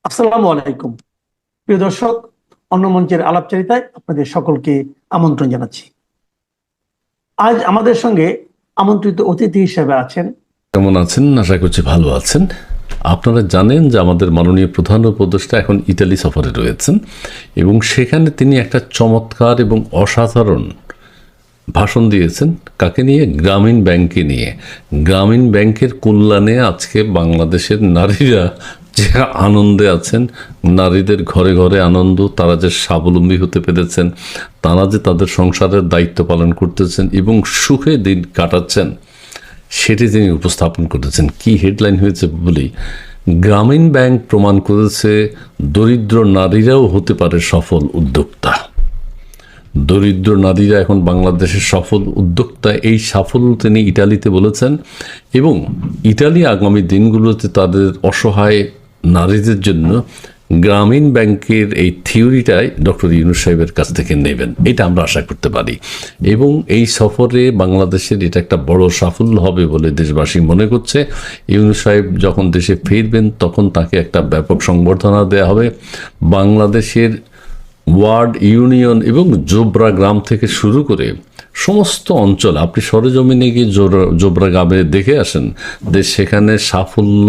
আসসালামু আলাইকুম। প্রিয় দর্শক, অন্য মঞ্চের আলাপচারিতায় আপনাদের সকলকে আমন্ত্রণ জানাচ্ছি। আজ আমাদের সঙ্গে আমন্ত্রিত অতিথি হিসেবে আছেন। কেমন আছেন? আশা করছি ভালো আছেন। আপনারা জানেন যে আমাদের মাননীয় প্রধান উপদেষ্টা এখন ইতালি সফরে রয়েছেন এবং সেখানে তিনি একটা চমৎকার এবং অসাধারণ ভাষণ দিয়েছেন। কাকে নিয়ে? গ্রামীণ ব্যাংকে নিয়ে। গ্রামীণ ব্যাংকের কল্যাণে আজকে বাংলাদেশের নারীরা যে আনন্দে আছেন, নারীদের ঘরে ঘরে আনন্দ, তারা যে স্বাবলম্বী হতে পেরেছেন, তারা যে তাদের সংসারের দায়িত্ব পালন করতেছেন এবং সুখে দিন কাটাচ্ছেন, সেটি তিনি উপস্থাপন করেছেন। কি হেডলাইন হয়েছে বলি, গ্রামীণ ব্যাংক প্রমাণ করেছে দরিদ্র নারীরাও হতে পারে সফল উদ্যোক্তা। দরিদ্র নারীরা এখন বাংলাদেশের সফল উদ্যোক্তা, এই সাফল্য তিনি ইটালিতে বলেছেন এবং ইটালি আগামী দিনগুলোতে তাদের অসহায় নারীদের জন্য গ্রামীণ ব্যাংকের এই থিওরিটাই ডক্টর ইউনূস সাহেবের কাছ থেকে নেবেন, এটা আমরা আশা করতে পারি। এবং এই সফরে বাংলাদেশের এটা একটা বড় সাফল্য হবে বলে দেশবাসী মনে করছে। ইউনূস সাহেব যখন দেশে ফিরবেন তখন তাকে একটা ব্যাপক সংবর্ধনা দেওয়া হবে। বাংলাদেশের ওয়ার্ড, ইউনিয়ন এবং জোবরা গ্রাম থেকে শুরু করে সমস্ত অঞ্চল, আপনি সরেজমিনে গিয়ে জোবরা গ্রামে দেখে আসেন যে সেখানে সাফল্য,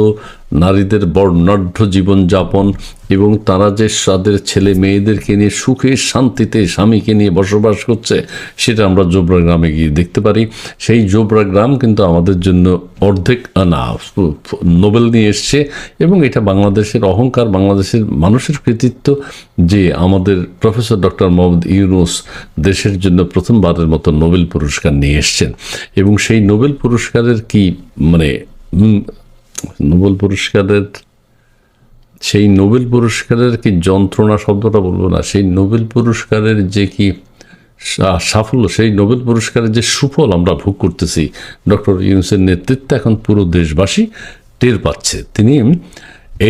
নারীদের বর্ণাঢ্য জীবনযাপন এবং তারা যে তাদের ছেলে মেয়েদেরকে নিয়ে সুখে শান্তিতে স্বামীকে নিয়ে বসবাস করছে, সেটা আমরা জোবরা গ্রামে গিয়ে দেখতে পারি। সেই জোবরা গ্রাম কিন্তু আমাদের জন্য অর্ধেক নোবেল নিয়ে এসছে এবং এটা বাংলাদেশের অহংকার, বাংলাদেশের মানুষের কৃতিত্ব যে আমাদের প্রফেসর ডক্টর মোহাম্মদ ইউনূস দেশের জন্য প্রথমবারের মতো নোবেল পুরস্কার নিয়ে এসছেন। এবং সেই নোবেল পুরস্কারের কি সেই নোবেল পুরস্কারের কি যন্ত্রণা শব্দটা বলবো না, সেই নোবেল পুরস্কারের যে কি সাফল্য, সেই নোবেল পুরস্কারের যে সুফল আমরা ভোগ করতেছি ডক্টর ইউনূসের নেতৃত্বে, এখন পুরো দেশবাসী টের পাচ্ছে। তিনি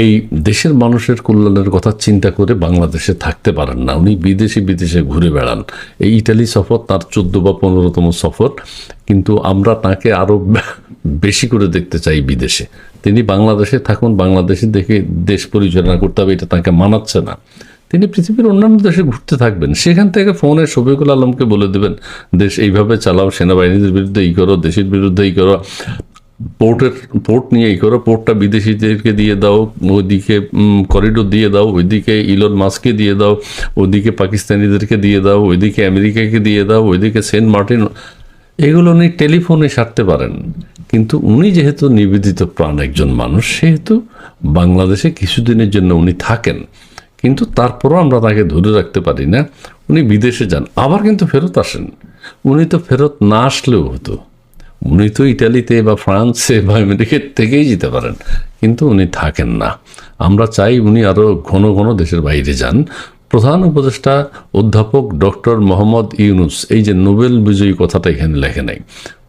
এই দেশের মানুষের কল্যাণের কথা চিন্তা করে বাংলাদেশে থাকতে পারেন না, উনি বিদেশে ঘুরে বেড়ান। এই ইটালি সফর তার 14 বা 15তম সফর, কিন্তু আমরা তাকে আরও বেশি করে দেখতে চাই বিদেশে। তিনি বাংলাদেশে থাকুন, বাংলাদেশে দেখে দেশ পরিচালনা করতে হবে, এটা তাকে মানাচ্ছে না। তিনি পৃথিবীর অন্যান্য দেশে ঘুরতে থাকবেন, সেখান থেকে ফোনে শফিকুল আলমকে বলে দেবেন দেশ এইভাবে চালাও, সেনাবাহিনীদের বিরুদ্ধে এই করো, দেশের বিরুদ্ধে এই করো, পোর্ট নিয়ে এই করো, পোর্টটা বিদেশিদেরকে দিয়ে দাও, ওইদিকে করিডোর দিয়ে দাও, ওইদিকে ইলন মাস্ককে দিয়ে দাও, ওইদিকে পাকিস্তানিদেরকে দিয়ে দাও, ওইদিকে আমেরিকাকে দিয়ে দাও, ওইদিকে সেন্ট মার্টিন, এগুলো উনি টেলিফোনে সারতে পারেন। কিন্তু উনি যেহেতু নিবেদিত প্রাণ একজন মানুষ, সেহেতু বাংলাদেশে কিছুদিনের জন্য উনি থাকেন, কিন্তু তারপরও আমরা তাকে ধরে রাখতে পারি না। উনি বিদেশে যান, আবার কিন্তু ফেরত আসেন। উনি তো ফেরত না আসলেও হতো, উনি তো ইটালিতে বা ফ্রান্সে বা আমেরিকার থেকেই যেতে পারেন, কিন্তু উনি থাকেন না। আমরা চাই উনি আরও ঘন ঘন দেশের বাইরে যান। প্রধান উপদেষ্টা অধ্যাপক ডক্টর মোহাম্মদ ইউনূস, এই যে নোবেল বিজয়ী কথাটা এখানে লেখে নাই,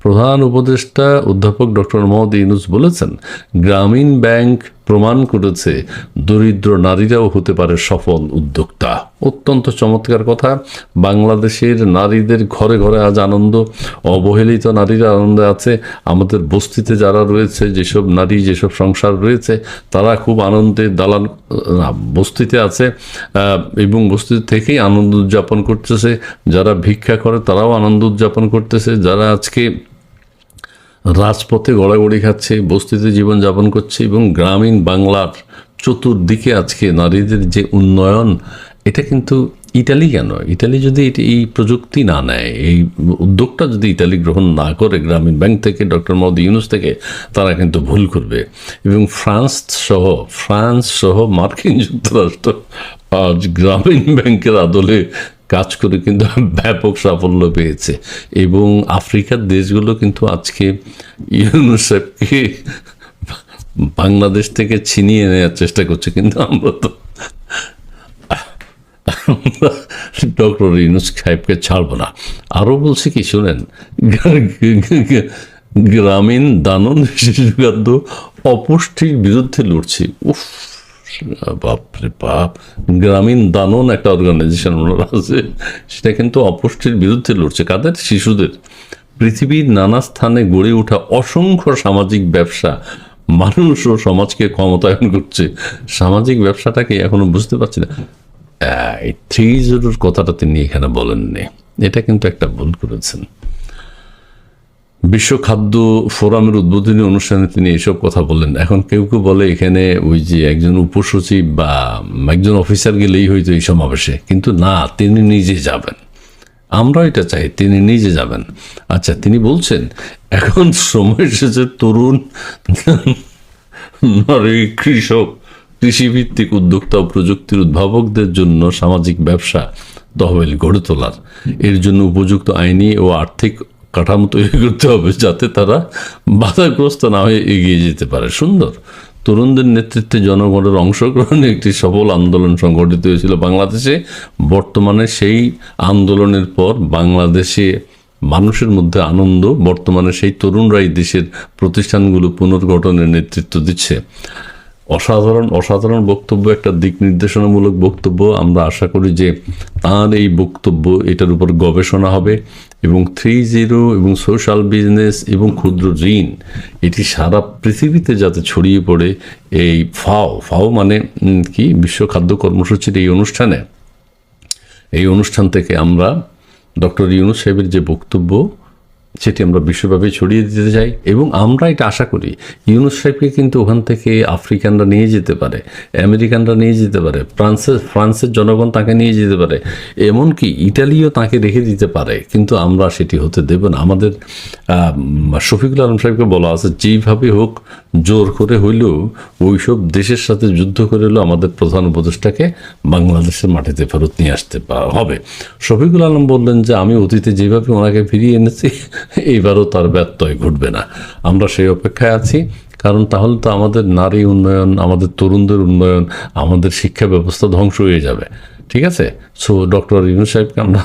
প্রধান উপদেষ্টা অধ্যাপক ডক্টর মোহাম্মদ ইউনূস বলেছেন গ্রামীণ ব্যাংক প্রমাণ করেছে দরিদ্র নারীরাও হতে পারে সফল উদ্যোক্তা। অত্যন্ত চমৎকার কথা। বাংলাদেশের নারীদের ঘরে ঘরে আজ আনন্দ, অবহেলিত নারীরা আনন্দে আছে। আমাদের বস্তিতে যারা রয়েছে, যেসব নারী, যেসব সংসার রয়েছে, তারা খুব আনন্দে বস্তিতে আছে এবং বস্তি থেকেই আনন্দ উদযাপন করতেছে। যারা ভিক্ষা করে তারাও আনন্দ উদযাপন করতেছে। যারা আজকে রাজপথে গড়াগড়ি খাচ্ছে, বস্তিতে জীবনযাপন করছে এবং গ্রামীণ বাংলার চতুর্দিকে আজকে নারীদের যে উন্নয়ন, এটা কিন্তু ইটালি কেন, ইটালি যদি এই প্রযুক্তি না নেয়, এই উদ্যোগটা যদি ইটালি গ্রহণ না করে গ্রামীণ ব্যাংক থেকে, ডক্টর মোহাম্মদ ইউনূস থেকে, তারা কিন্তু ভুল করবে। এবং ফ্রান্স সহ মার্কিন যুক্তরাষ্ট্র আজ গ্রামীণ ব্যাংকের আদলে কাজ করে কিন্তু ব্যাপক সাফল্য পেয়েছে এবং আফ্রিকার দেশগুলো কিন্তু আজকে ইউনূস সাহেবকে বাংলাদেশ থেকে ছিনিয়ে নেওয়ার চেষ্টা করছে। কিন্তু আমরা তো ডক্টর ইউনূস সাহেবকে ছাড়বো না। আরও বলছে কি শুনেন, গ্রামীণ দানন শিশু খাদ্য অপুষ্টির বিরুদ্ধে লড়ছি। উফ, বাপরে বাপ, গ্রামীণ দানন একটা অর্গানাইজেশন ওনারা আছে, সেটা কিন্তু অপুষ্টির বিরুদ্ধে লড়ছে। কাদের? শিশুদের। পৃথিবীর নানা স্থানে গড়ে ওঠা অসংখ্য সামাজিক ব্যবসা মানুষ ও সমাজকে ক্ষমতায়ন করছে, সামাজিক ব্যবসাটাকে এখনো বুঝতে পারছি না। এই 3-0 কথাটা তিনি এখানে বলেননি, এটা কিন্তু একটা ভুল করেছেন। বিশ্ব খাদ্য ফোরামের উদ্বোধনী অনুষ্ঠানে তিনি এসব কথা বললেন। এখন কেউ কেউ বলে এখানে ওই যে একজন উপসচিব বা একজন অফিসার গেলেই হয়তো এই সমাবেশে, কিন্তু না, তিনি নিজে যাবেন। আমরা এটা চাই তিনি নিজে যাবেন। আচ্ছা, তিনি বলছেন এখন সময় এসেছে তরুণ নারী কৃষক, কৃষিভিত্তিক উদ্যোক্তা ও প্রযুক্তির উদ্ভাবকদের জন্য সামাজিক ব্যবসা তহবিল গড়ে তোলার। এর জন্য উপযুক্ত আইনি ও আর্থিক কাঠামো তৈরি করতে হবে যাতে তারা বাধাগ্রস্ত না হয়ে এগিয়ে যেতে পারে। সুন্দর। তরুণদের নেতৃত্বে জনগণের অংশগ্রহণে একটি সফল আন্দোলন সংগঠিত হয়েছিল বাংলাদেশে। বর্তমানে সেই আন্দোলনের পর বাংলাদেশে মানুষের মধ্যে আনন্দ। বর্তমানে সেই তরুণরাই দেশের প্রতিষ্ঠানগুলো পুনর্গঠনের নেতৃত্ব দিচ্ছে। অসাধারণ অসাধারণ বক্তব্য, একটা দিক নির্দেশনামূলক বক্তব্য। আমরা আশা করি যে তার এই বক্তব্য, এটার উপর গবেষণা হবে এবং 3-0 এবং সোশ্যাল বিজনেস এবং ক্ষুদ্র ঋণ এটি সারা পৃথিবীতে যাতে ছড়িয়ে পড়ে। এই ফাও মানে কি, বিশ্ব খাদ্য কর্মসূচির এই অনুষ্ঠান থেকে আমরা ডক্টর ইউনূস সাহেবের যে বক্তব্য সেটি আমরা বিশ্বব্যাপী ছড়িয়ে দিতে চাই এবং আমরা এটা আশা করি ইউনূস সাহেবকে কিন্তু ওখান থেকে আফ্রিকানরা নিয়ে যেতে পারে, আমেরিকানরা নিয়ে যেতে পারে, ফ্রান্সের জনগণ তাকে নিয়ে যেতে পারে, এমনকি ইটালিও তাকে রেখে দিতে পারে, কিন্তু আমরা সেটি হতে দেব না। আমাদের শফিকুল আলম সাহেবকে বলা আছে যেইভাবে হোক জোর করে হইলেও ওইসব দেশের সাথে যুদ্ধ করে হলেও আমাদের প্রধান উপদেষ্টাকে বাংলাদেশের মাটিতে ফেরত নিয়ে আসতে হবে। শফিকুল আলম বললেন যে আমি অতীতে যেভাবে ওনাকে ফিরিয়ে এনেছি এইবারও তার ব্যত্যয় ঘটবে না। আমরা সেই অপেক্ষায় আছি, কারণ তাহলে তো আমাদের নারী উন্নয়ন, আমাদের তরুণদের উন্নয়ন, আমাদের শিক্ষা ব্যবস্থা ধ্বংস হয়ে যাবে। ঠিক আছে, সো ডক্টর ইউনূস সাহেবকে আমরা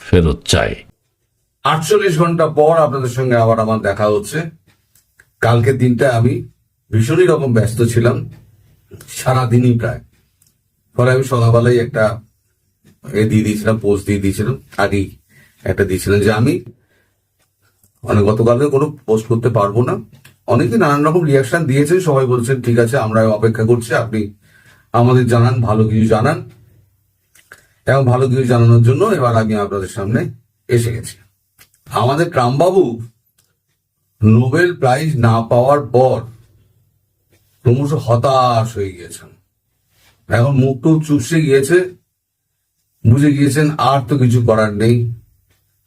ফেরত চাই। 48 ঘন্টা পর আপনাদের সঙ্গে আবার আমার দেখা হচ্ছে। কালকের দিনটা আমি ভীষণই রকম ব্যস্ত ছিলাম, সারাদিনই প্রায়। পরে আমি সকালবেলায় একটা দিয়ে দিয়েছিলাম, পোস্ট দিয়ে দিয়েছিলাম, আগেই একটা দিয়েছিলাম যে আমি গতকালকে কোনো পোস্ট করতে পারবো না। অনেকে নানান রকম রিয়াকশন দিয়েছেন, সবাই বলছেন ঠিক আছে আমরা অপেক্ষা করছি, আপনি আমাদের জানান, ভালো কিছু জানান। এবং ভালো কিছু জানানোর জন্য এবার আমি আপনাদের সামনে এসে গেছি। আমাদের ট্রাম্পবাবু নোবেল প্রাইজ না পাওয়ার পর ক্রমশ হতাশ হয়ে গিয়েছেন। এখন মুখটু চুপসে গিয়েছে, বুঝে গিয়েছেন আর তো কিছু করার নেই।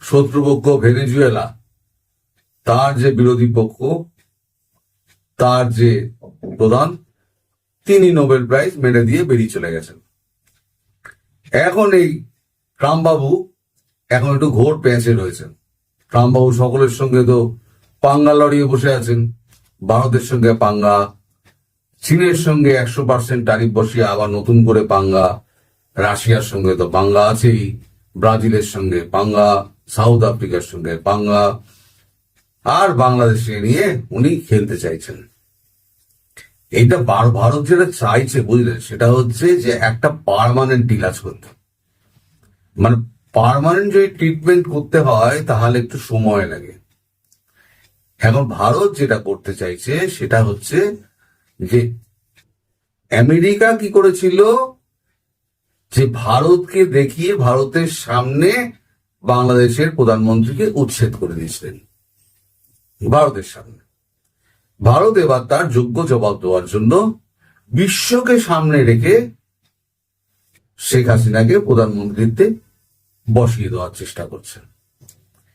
শত্রুপক্ষ ভেনেজুয়েলা, তার যে বিরোধী পক্ষ, তার যে প্রধান, তিনি নোবেল প্রাইজ মেরে দিয়ে বেরিয়ে চলে গেছেন। এখন এই ট্রাম্পবাবু এখন একটু ঘোর প্যাঁচে রয়েছেন। ট্রাম্পবাবু সকলের সঙ্গে তো পাঙ্গা লড়িয়ে বসে আছেন। ভারতের সঙ্গে পাঙ্গা, চীনের সঙ্গে 100% ট্যারিফ বসিয়ে আবার নতুন করে পাঙ্গা, রাশিয়ার সঙ্গে তো পাঙ্গা আছেই, ব্রাজিলের সঙ্গে পাঙ্গা, সাউথ আফ্রিকার সঙ্গে পাঙ্গা, আর বাংলাদেশে নিয়ে উনি খেলতে চাইছেন। এইটা ভারত যেটা চাইছে বুঝলেন, সেটা হচ্ছে যে একটা পার্মানেন্ট ইলাজ করতে, মানে পার্মানেন্ট যদি ট্রিটমেন্ট করতে হয় তাহলে একটু সময় লাগে। এখন ভারত যেটা করতে চাইছে সেটা হচ্ছে যে আমেরিকা কি করেছিল, যে ভারতকে দেখিয়ে ভারতের সামনে বাংলাদেশের প্রধানমন্ত্রীকে উচ্ছেদ করে দিয়েছিলেন ভারতের সামনে। ভারত এবার তার যোগ্য জবাব দেওয়ার জন্য বিশ্বকে সামনে রেখে শেখ হাসিনাকে প্রধানমন্ত্রীতে বসিয়ে দেওয়ার চেষ্টা করছেন।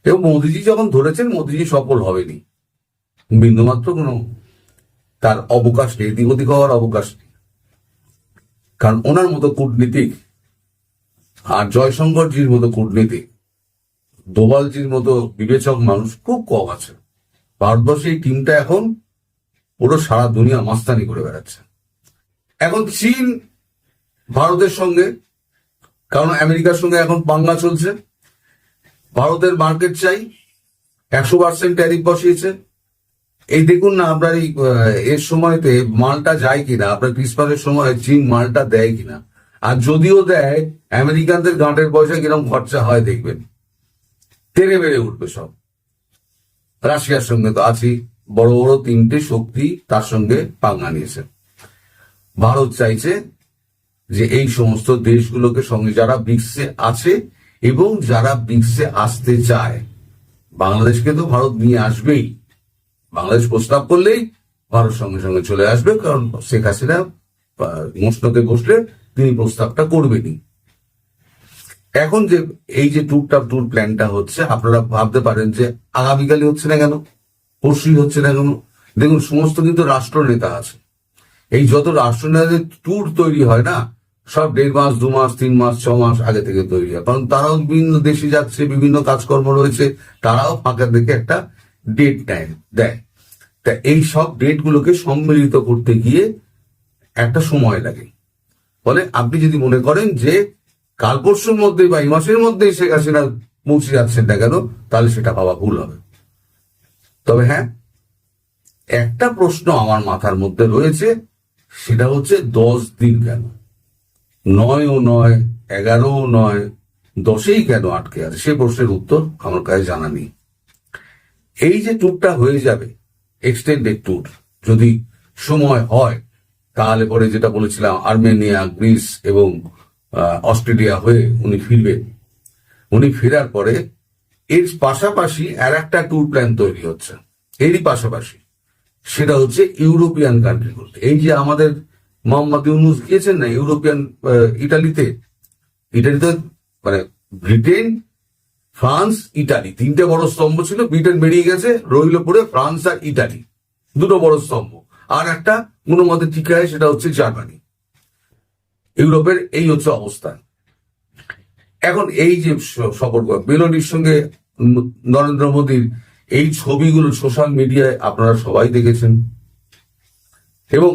এবং মোদিজি যখন ধরেছেন, মোদিজি সফল হবেনি, বিন্দুমাত্র কোনো তার অবকাশ নেই, এদিক ওদিক হওয়ার অবকাশ নেই। কারণ ওনার মতো কূটনীতিক আর জয়শঙ্করজির মতো কূটনীতিক, দোভালজির মতো বিবেচক মানুষ খুব কম আছে। ভারতবর্ষে এই টিমটা এখন পুরো সারা দুনিয়া মাস্তানি করে বেড়াচ্ছে। এখন চীন ভারতের সঙ্গে, কারণ আমেরিকার সঙ্গে এখন পাঙ্গা চলছে, ভারতের মার্কেট চাই, 100% ট্যারিফ বসিয়েছে। এই দেখুন না আপনার এর সময়তে মালটা যায় কিনা, আপনার ক্রিসমাসের সময় চীন মালটা দেয় কিনা, আর যদিও দেয় আমেরিকানদের গাঁটের পয়সা কিরকম খরচা হয় দেখবেন, তেড়ে বেড়ে উঠবে সব। রাশিয়ার সঙ্গে তো আছি, বড় বড় তিনটে শক্তি তার সঙ্গে পাঙ্গা নিয়েছে। ভারত চাইছে যে এই সমস্ত দেশগুলোকে সঙ্গে, যারা ব্রিক্সে আছে এবং যারা ব্রিক্সে আসতে চায়, বাংলাদেশকে তো ভারত নিয়ে আসবেই। বাংলাদেশ প্রস্তাব করলেই ভারত সঙ্গে সঙ্গে চলে আসবে, কারণ শেখ হাসিনা মসনদে বসলে তিনি প্রস্তাবটা করবেনই। এখন যে এই যে ট্যুর প্ল্যানটা হচ্ছে, আপনারা ভাবতে পারেন যে আগামীকালই হচ্ছে না কেন, পরশুই হচ্ছে না কেন? দেখুন, সমস্ত কিন্তু রাষ্ট্রনেতা আছে। এই যত রাষ্ট্রনেতাদের ট্যুর তৈরি হয় না, সব 1.5 মাস 2 মাস 3 মাস 6 মাস আগে থেকে তৈরি হয়, কারণ তারাও বিভিন্ন দেশে যাচ্ছে, বিভিন্ন কাজকর্ম রয়েছে, তারাও ফাঁকা দেখে একটা ডেট দেয়। তা এই সব ডেট গুলোকে সম্মিলিত করতে গিয়ে একটা সময় লাগে। ফলে আপনি যদি মনে করেন যে কাল পরশুর মধ্যে বা এই মাসের মধ্যেই শেখ হাসিনা পৌঁছে যাচ্ছেন না কেন, তাহলে সেটা ভাবা ভুল হবে। তবে হ্যাঁ, একটা প্রশ্ন আমার মাথার মধ্যে রয়েছে, সেটা হচ্ছে 10 দিন কেন, 9ও নয়, 11ও নয়, 10এই কেন আটকে আছে? সে প্রশ্নের উত্তর আমার কাছে জানা নেই। এই যে ট্যুরটা হয়ে যাবে, এক্সটেন্ডেড ট্যুর, যদি সময় হয়, তাহলে পরে যেটা বলেছিলাম, আর্মেনিয়া, গ্রিস এবং অস্ট্রেলিয়া হয়ে উনি ফিরবেন। উনি ফেরার পরে এর পাশাপাশি আর একটা ট্যুর প্ল্যান তৈরি হচ্ছে, এরই পাশাপাশি, সেটা হচ্ছে ইউরোপিয়ান কান্ট্রিগুলো। এই যে আমাদের মোহাম্মদ ইউনূস গিয়েছেন না ইউরোপিয়ান, ইটালিতে মানে ব্রিটেন, ফ্রান্স, ইটালি, তিনটে বড় স্তম্ভ ছিল। ব্রিটেন বেরিয়ে গেছে, রইল পড়ে ফ্রান্স আর ইটালি, দুটো বড় স্তম্ভ। আর একটা কোনো মতে ঠিক আছে, সেটা হচ্ছে জার্মানি। ইউরোপের এই হচ্ছে অবস্থা। এখন এই যে সফর মেলোনির সঙ্গে নরেন্দ্র মোদীর এই ছবিগুলো সোশ্যাল মিডিয়ায় আপনারা সবাই দেখেছেন, এবং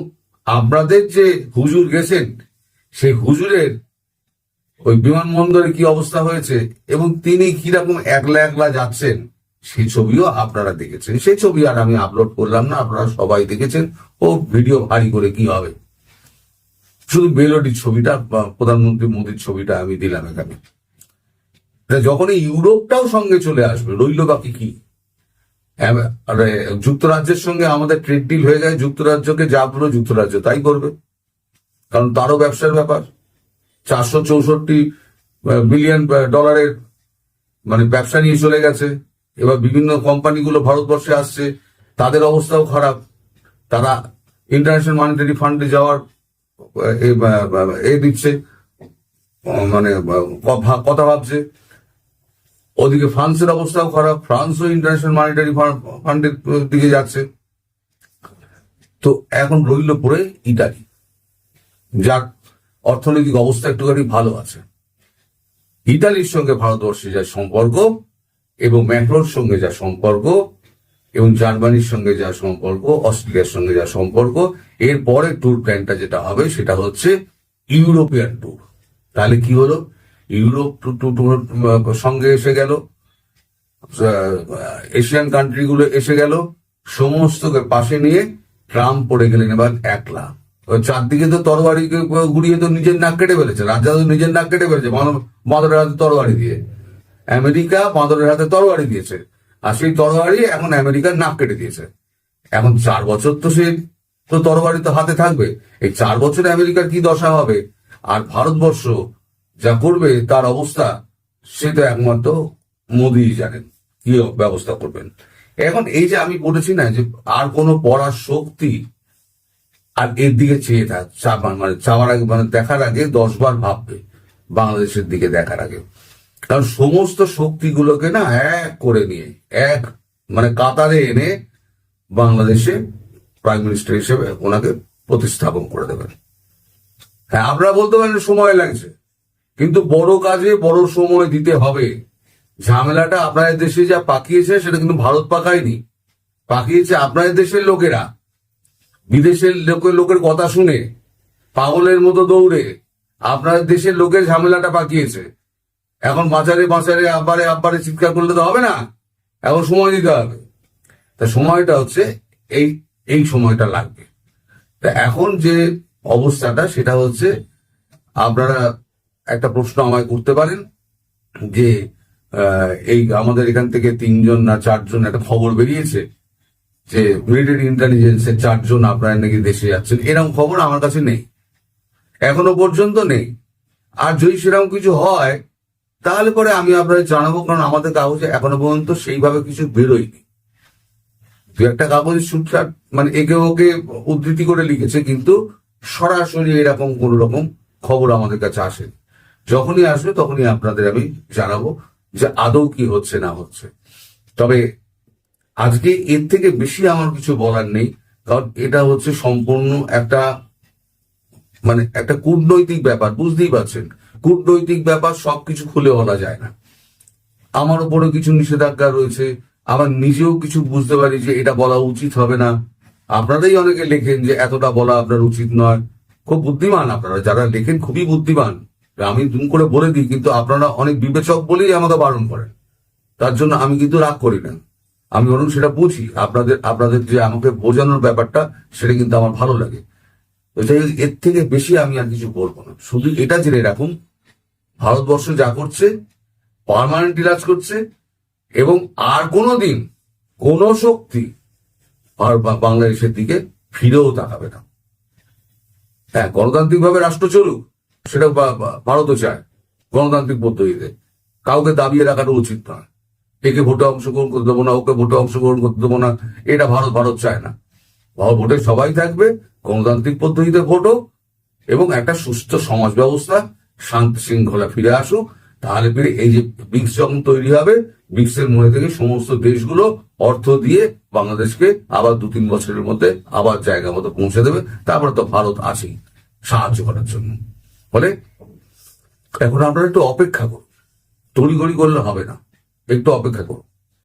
আপনাদের যে হুজুর গেছেন, সেই হুজুরের ওই বিমানবন্দরে কি অবস্থা হয়েছে এবং তিনি কিরকম একলা একলা যাচ্ছেন, সেই ছবিও আপনারা দেখেছেন। সেই ছবি আর আমি আপলোড করলাম না, আপনারা সবাই দেখেছেন। ও ভিডিও ভারী করে কি হবে, শুধু মেলোডির ছবিটা বা প্রধানমন্ত্রী মোদীর ছবিটা আমি দিলাম এখানে। যখন এই ইউরোপটাও সঙ্গে চলে আসবে, রইল বাকি কি? যুক্তরাজ্যের সঙ্গে আমাদের ট্রেড ডিল হয়ে গেছে, যুক্তরাজ্যকে যা বললো যুক্তরাজ্য তাই করবে, কারণ তারও ব্যবসার ব্যাপার। 464 বিলিয়ন ডলারের মানে ব্যবসা নিয়ে চলে গেছে। এবার বিভিন্ন কোম্পানিগুলো ভারতবর্ষে আসছে, তাদের অবস্থাও খারাপ। তারা ইন্টারন্যাশনাল মনিটারি ফান্ডে যাওয়ার দিচ্ছে, মানে কথা ভাবছে। ওদিকে ফ্রান্সের অবস্থাও খারাপ, ফ্রান্সও ইন্টারন্যাশনাল মনিটারি ফান্ডের দিকে যাচ্ছে। তো এখন রইল পড়ে ইটালি, যার অর্থনৈতিক অবস্থা একটুখানি ভালো আছে। ইতালির সঙ্গে ভারতবর্ষের যা সম্পর্ক, এবং ম্যাক্রোর সঙ্গে যা সম্পর্ক, এবং জার্মানির সঙ্গে যা সম্পর্ক, অস্ট্রেলিয়ার সঙ্গে যা সম্পর্ক, এরপরে ট্যুর প্ল্যানটা যেটা হবে সেটা হচ্ছে ইউরোপিয়ান ট্যুর। তাহলে কি হলো, ইউরোপ সঙ্গে এসে গেল, এশিয়ান কান্ট্রিগুলো এসে গেল, সমস্তকে পাশে নিয়ে ট্রাম্প পড়ে গেলেন এবার একলা। চারদিকে তো তরবারি গুড়িয়ে তো নিজের নাক কেটে ফেলেছে, রাজা তো নিজের নাক কেটে ফেলেছে বাঁদরের হাতে তরবারি দিয়ে। আমেরিকা বাঁদরের হাতে তরবারি দিয়েছে, আর সেই তরবারি এখন আমেরিকার নাক কেটে দিয়েছে। এখন 4 বছর তো সে তো তরবারি তো হাতে থাকবে। এই 4 বছরে আমেরিকার কি দশা হবে, আর ভারতবর্ষ যা করবে তার অবস্থা, সে তো একমাত্র মোদী জানেন কি ব্যবস্থা করবেন। এখন এই যে আমি বলেছি না যে আর কোনো পড়ার শক্তি আর এর দিকে চেয়ে মানে চাওয়ার আগে, মানে দেখার আগে 10 বার ভাববে বাংলাদেশের দিকে দেখার আগে। কারণ সমস্ত শক্তিগুলোকে না এক করে নিয়ে মানে কাতারে এনে বাংলাদেশে প্রাইম মিনিস্টার হিসেবে ওনাকে প্রতিস্থাপন করে দেবেন। হ্যাঁ, আপনারা বলতে পারেন সময় লাগছে, কিন্তু বড় কাজে বড় সময় দিতে হবে। ঝামেলাটা আপনাদের দেশে যা পাকিয়েছে সেটা কিন্তু ভারত পাকায়নি, পাকিয়েছে আপনাদের দেশের লোকেরা। বিদেশের লোকের কথা শুনে পাগলের মতো দৌড়ে আপনাদের দেশের লোকের ঝামেলাটা পাকিয়েছে। এখন বাঁচারে আব্বারে চিৎকার করলে তো হবে না, এখন সময় দিতে হবে। তা সময়টা হচ্ছে এই সময়টা লাগবে। তা এখন যে অবস্থাটা সেটা হচ্ছে, আপনারা একটা প্রশ্ন আমায় করতে পারেন যে এই আমাদের এখান থেকে 3 জন না 4 জন একটা খবর বেরিয়েছে যে মিলিটারি ইন্টেলিজেন্সের 4 জন আপনারা নাকি দেশে যাচ্ছেন, এরকম খবর আমার কাছে নেই, এখনো পর্যন্ত নেই। আর যদি সেরকম কিছু হয় তাহলে পরে আমি আপনাদের জানাবো, কারণ আমাদের কাগজে এখনো পর্যন্ত সেইভাবে কিছু বেরোয়নি। দু একটা কাগজের সুটসাট মানে একে ওকে উদ্ধৃতি করে লিখেছে, কিন্তু সরাসরি এরকম কোন রকম খবর আমাদের কাছে আসে। যখনই আসবে তখনই আপনাদের আমি জানাবো যে আদৌ কি হচ্ছে না হচ্ছে। তবে আজকে এর থেকে বেশি আমার কিছু বলার নেই, কারণ এটা হচ্ছে সম্পূর্ণ একটা মানে একটা কূটনৈতিক ব্যাপার, বুঝতেই পারছেন। কূটনৈতিক ব্যাপার সবকিছু খুলে বলা যায় না। আমার উপরেও কিছু নিষেধাজ্ঞা রয়েছে, আমার নিজেও কিছু বুঝতে পারি যে এটা বলা উচিত হবে না। আপনারাই অনেকে লেখেন যে এতটা বলা আপনার উচিত নয়। খুব বুদ্ধিমান আপনারা, যারা লেখেন খুবই বুদ্ধিমান। আমি দুম করে বলে দিই, কিন্তু আপনারা অনেক বিবেচক বলেই আমাকে বারণ করেন। তার জন্য আমি কিন্তু রাগ করি না, আমি বরং সেটা বুঝি। আপনাদের যে আমাকে বোঝানোর ব্যাপারটা, সেটা কিন্তু আমার ভালো লাগে। তো যাই হোক, এর থেকে বেশি আমি আর কিছু বলবো না। শুধু এটা জেনে রাখুন, ভারতবর্ষ যা করছে পার্মানেন্টলি রাজ করছে, এবং আর কোনোদিন কোন শক্তি বাংলাদেশের দিকে ফিরেও তাকাবে না। হ্যাঁ, গণতান্ত্রিক ভাবে রাষ্ট্র চলুক, সেটা ভারতও চায় গণতান্ত্রিক পদ্ধতিতে। কাউকে দাবিয়ে রাখাটা উচিত নয়। একে ভোটে অংশগ্রহণ করতে দেবো না, ওকে ভোটে অংশগ্রহণ করতে দেবো না, এটা ভারত চায় না। ভোটে সবাই থাকবে, গণতান্ত্রিক পদ্ধতিতে ভোট হোক, এবং একটা সুস্থ সমাজ ব্যবস্থা, শান্তি শৃঙ্খলা ফিরে আসুক। তাহলে ফিরে এই যে ব্রিক্স যখন তৈরি হবে, ব্রিক্সের মধ্যে থেকে সমস্ত দেশগুলো অর্থ দিয়ে বাংলাদেশকে আবার 2-3 বছরের মধ্যে আবার জায়গা মতো পৌঁছে দেবে। তারপরে তো ভারত আছেই সাহায্য করার জন্য। ফলে এখন আপনারা একটু অপেক্ষা করুন, তড়িঘড়ি করলে হবে না, একটু অপেক্ষা করুন।